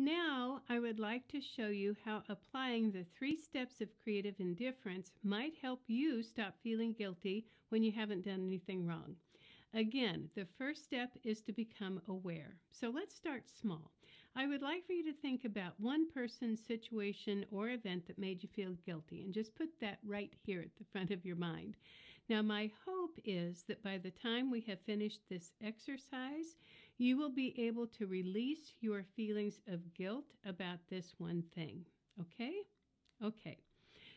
Now, I would like to show you how applying the 3 steps of creative indifference might help you stop feeling guilty when you haven't done anything wrong. Again, the first step is to become aware. So let's start small. I would like for you to think about one person, situation, or event that made you feel guilty, and just put that right here at the front of your mind. Now, my hope is that by the time we have finished this exercise, you will be able to release your feelings of guilt about this one thing. Okay? Okay.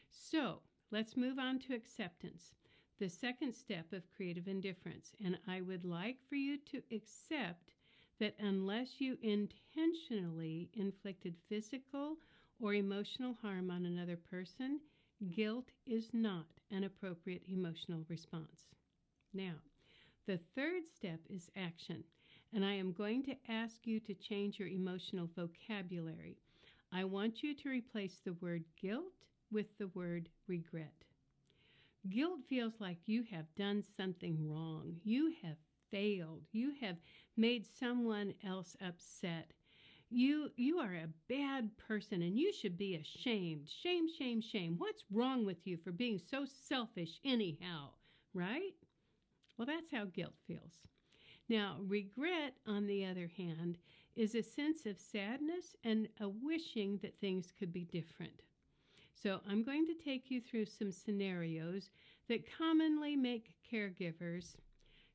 So let's move on to acceptance, the second step of creative indifference. And I would like for you to accept that unless you intentionally inflicted physical or emotional harm on another person, guilt is not an appropriate emotional response. Now, the third step is action, and I am going to ask you to change your emotional vocabulary. I want you to replace the word guilt with the word regret. Guilt feels like you have done something wrong. You have failed. You have made someone else upset. You are a bad person and you should be ashamed. Shame, shame, shame. What's wrong with you for being so selfish anyhow, right? Well, that's how guilt feels. Now, regret, on the other hand, is a sense of sadness and a wishing that things could be different. So I'm going to take you through some scenarios that commonly make caregivers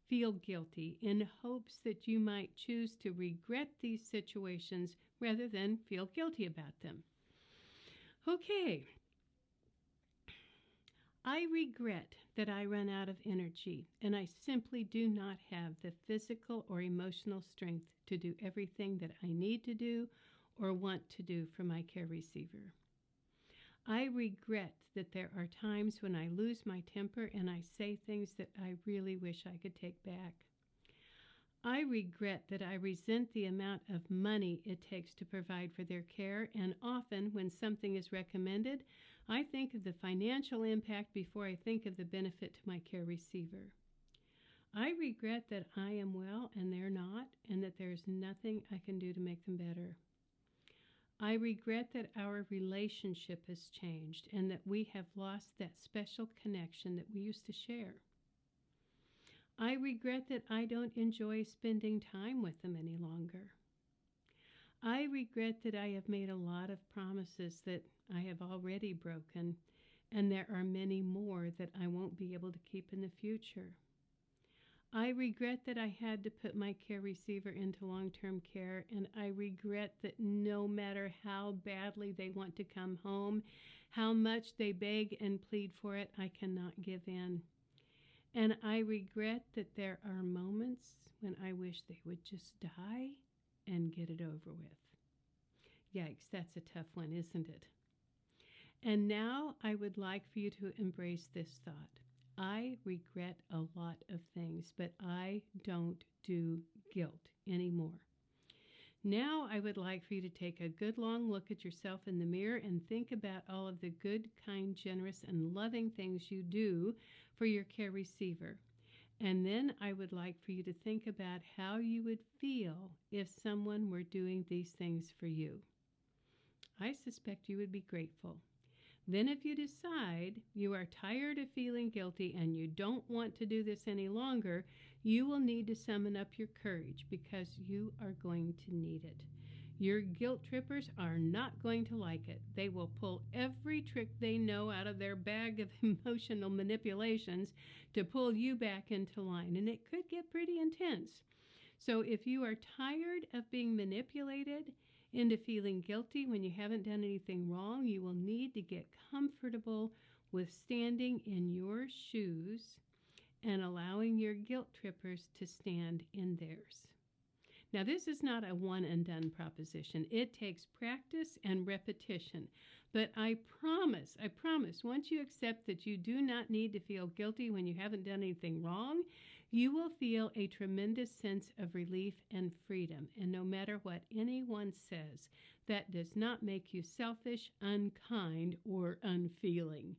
feel guilty in hopes that you might choose to regret these situations rather than feel guilty about them. Okay. I regret that I run out of energy and I simply do not have the physical or emotional strength to do everything that I need to do or want to do for my care receiver. I regret that there are times when I lose my temper and I say things that I really wish I could take back. I regret that I resent the amount of money it takes to provide for their care, and often when something is recommended, I think of the financial impact before I think of the benefit to my care receiver. I regret that I am well and they're not, and that there's nothing I can do to make them better. I regret that our relationship has changed and that we have lost that special connection that we used to share. I regret that I don't enjoy spending time with them any longer. I regret that I have made a lot of promises that I have already broken, and there are many more that I won't be able to keep in the future. I regret that I had to put my care receiver into long-term care, and I regret that no matter how badly they want to come home, how much they beg and plead for it, I cannot give in. And I regret that there are moments when I wish they would just die and get it over with. Yikes, that's a tough one, isn't it? And now I would like for you to embrace this thought. I regret a lot of things, but I don't do guilt anymore. Now I would like for you to take a good long look at yourself in the mirror and think about all of the good, kind, generous, and loving things you do for your care receiver. And then I would like for you to think about how you would feel if someone were doing these things for you. I suspect you would be grateful. Then if you decide you are tired of feeling guilty and you don't want to do this any longer, you will need to summon up your courage because you are going to need it. Your guilt trippers are not going to like it. They will pull every trick they know out of their bag of emotional manipulations to pull you back into line, and it could get pretty intense. So if you are tired of being manipulated into feeling guilty when you haven't done anything wrong, you will need to get comfortable with standing in your shoes and allowing your guilt trippers to stand in theirs. Now, this is not a one and done proposition. It takes practice and repetition. But I promise, once you accept that you do not need to feel guilty when you haven't done anything wrong, you will feel a tremendous sense of relief and freedom. And no matter what anyone says, that does not make you selfish, unkind, or unfeeling.